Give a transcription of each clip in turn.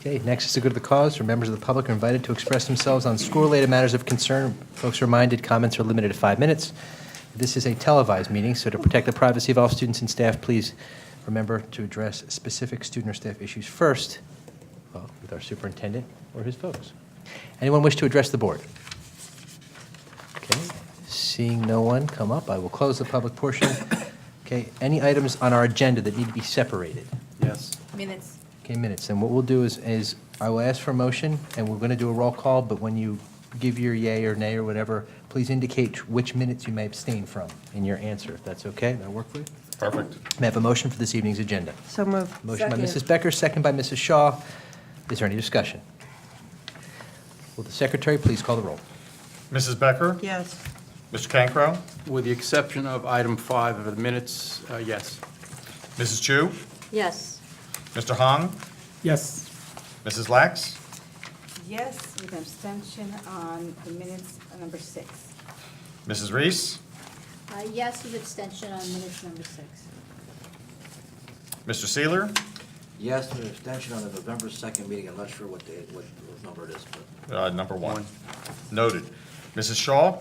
Okay, next is to go to the cause, where members of the public are invited to express themselves on school-related matters of concern. Folks are reminded comments are limited to 5 minutes. This is a televised meeting, so to protect the privacy of all students and staff, please remember to address specific student or staff issues first, well, with our superintendent or his folks. Anyone wish to address the board? Okay, seeing no one come up, I will close the public portion. Okay, any items on our agenda that need to be separated? Yes. Minutes. Okay, minutes. And what we'll do is I will ask for a motion, and we're going to do a roll call, but when you give your yay or nay or whatever, please indicate which minutes you may abstain from in your answer, if that's okay. That'll work for you? Perfect. May I have a motion for this evening's agenda? So moved. Motion by Second. Mrs. Becker, second by Mrs. Shaw. Is there any discussion? Will the secretary please call the roll? Mrs. Becker? Yes. Mr. Cancro? With the exception of item 5 of the minutes, yes. Mrs. Chu? Yes. Mr. Hong? Yes. Mrs. Lax? Yes, with abstention on the minutes, number 6. Mrs. Reese? Yes, with abstention on minutes number 6. Mr. Seeler? Yes, with an extension on the November 2nd meeting. I'm not sure what number it is, but Number 1. Noted. Mrs. Shaw?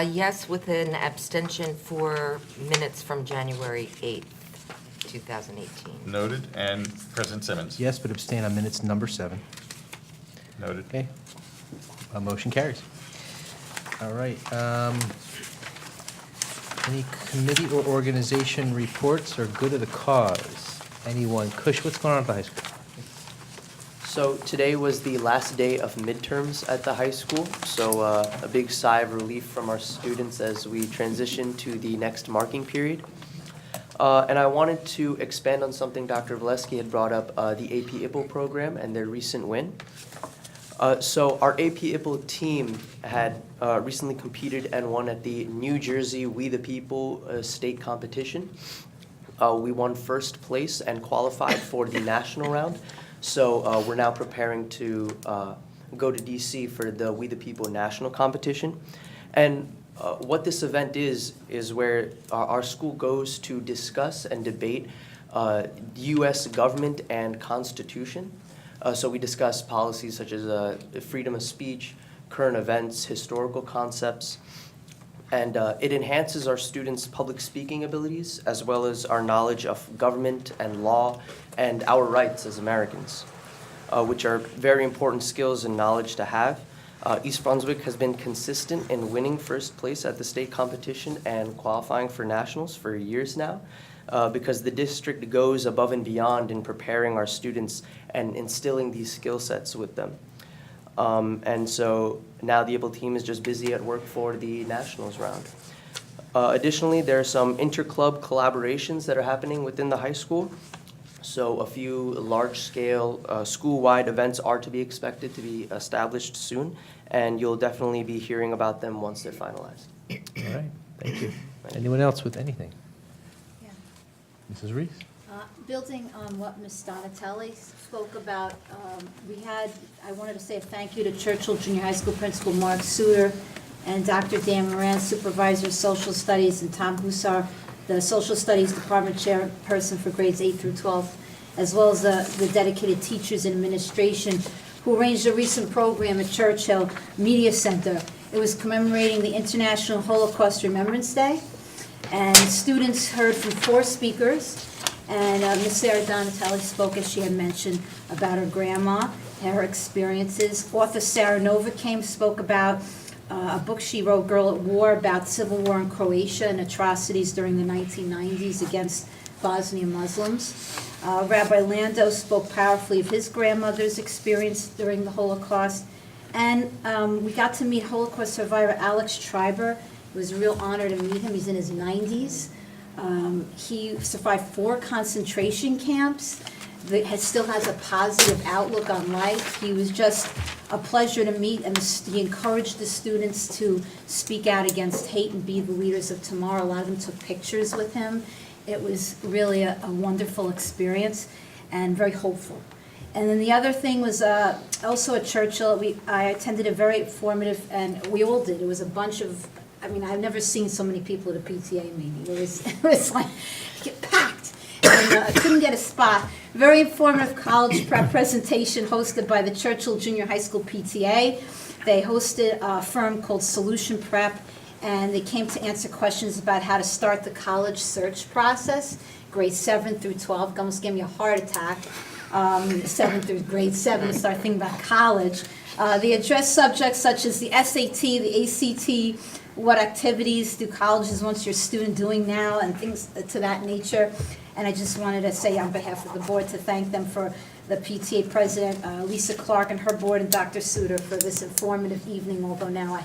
Yes, with an abstention for minutes from January 8th, 2018. Noted. And President Simmons? Yes, but abstain on minutes number 7. Noted. Okay. Motion carries. All right. Any committee or organization reports or good of the cause? Anyone? Kush, what's going on at the high school? So today was the last day of midterms at the high school, so a big sigh of relief from our students as we transition to the next marking period. And I wanted to expand on something Dr. Valesky had brought up, the AP IPPL program and their recent win. So our AP IPPL team had recently competed and won at the New Jersey We the People state competition. We won first place and qualified for the national round. So we're now preparing to go to DC for the We the People national competition. And what this event is where our school goes to discuss and debate the U.S. government and Constitution. So we discuss policies such as freedom of speech, current events, historical concepts, and it enhances our students' public speaking abilities as well as our knowledge of government and law and our rights as Americans, which are very important skills and knowledge to have. East Brunswick has been consistent in winning first place at the state competition and qualifying for nationals for years now, because the district goes above and beyond in preparing our students and instilling these skill sets with them. And so now the IPPL team is just busy at work for the nationals round. Additionally, there are some inter-club collaborations that are happening within the high school. So a few large-scale school-wide events are to be expected to be established soon, and you'll definitely be hearing about them once they're finalized. All right, thank you. Anyone else with anything? Yeah. Mrs. Reese? Building on what Ms. Donatelli spoke about, I wanted to say a thank you to Churchill Junior High School Principal Mark Suter and Dr. Dan Moran, Supervisor of Social Studies, and Tom Hussar, the Social Studies Department Chairperson for grades 8 through 12, as well as the dedicated teachers and administration who arranged a recent program at Churchill Media Center. It was commemorating the International Holocaust Remembrance Day, and students heard from 4 speakers, and Ms. Sarah Donatelli spoke, as she had mentioned, about her grandma and her experiences. Author Sarah Nova spoke about a book she wrote, Girl at War, about civil war in Croatia and atrocities during the 1990s against Bosnian Muslims. Rabbi Lando spoke powerfully of his grandmother's experience during the Holocaust. And we got to meet Holocaust survivor Alex Schreiber. It was a real honor to meet him. He's in his 90s. He survived 4 concentration camps. Still has a positive outlook on life. He was just a pleasure to meet, and he encouraged the students to speak out against hate and be the leaders of tomorrow. A lot of them took pictures with him. It was really a wonderful experience and very hopeful. And then the other thing was also at Churchill, I attended a very informative, and we all did. It was a bunch of, I've never seen so many people at a PTA meeting. It was like packed. couldn't get a spot. Very informative college prep presentation hosted by the Churchill Junior High School PTA. They hosted a firm called Solution Prep, and they came to answer questions about how to start the college search process, grade 7 through 12. Almost gave me a heart attack, 7 through grade 7, to start thinking about college. They addressed subjects such as the SAT, the ACT, what activities do colleges want your student doing now, and things to that nature. And I just wanted to say on behalf of the board to thank them for the PTA president, Lisa Clark, and her board, and Dr. Suter for this informative evening, although now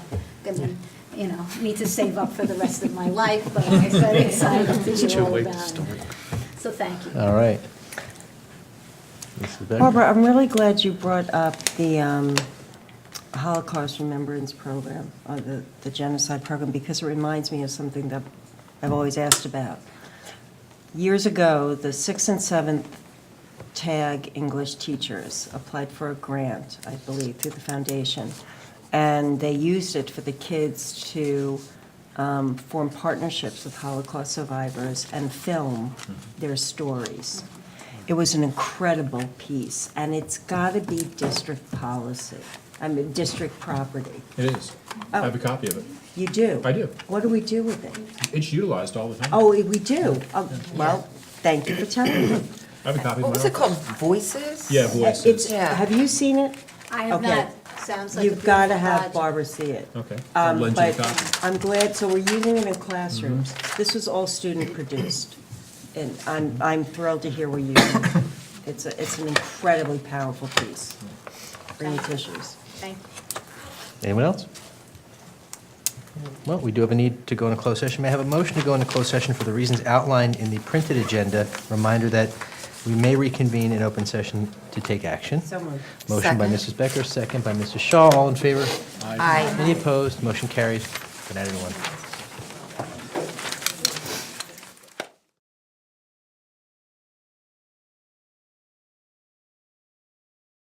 need to save up for the rest of my life, but I'm very excited to hear all about it. So thank you. All right. Mrs. Becker? Barbara, I'm really glad you brought up the Holocaust Remembrance Program, the genocide program, because it reminds me of something that I've always asked about. Years ago, the 6th and 7th TAG English teachers applied for a grant, I believe, through the foundation, and they used it for the kids to form partnerships with Holocaust survivors and film their stories. It was an incredible piece, and it's got to be district policy. District property. It is. I have a copy of it. You do? I do. What do we do with it? It's utilized all the time. Oh, we do? Well, thank you for telling me. I have a copy of What my was it called, office. Voices? Yeah, voices. Yeah. Have you seen it? I have Okay. not. Sounds like a You've got to beautiful have project. Barbara see it. Okay. I'll lend you a But copy. I'm glad, so we're using it in classrooms. This was all student-produced, and I'm thrilled to hear we're using it. It's an incredibly powerful piece. Bring your tissues. Thank you. Anyone else? Well, we do have a need to go into closed session. May I have a motion to go into closed session for the reasons outlined in the printed agenda? Reminder that we may reconvene in open session to take action. So moved. Motion by Second. Mrs. Becker, second by Mr. Shaw. All in favor? Aye. Any opposed? Motion carries. Good night, everyone.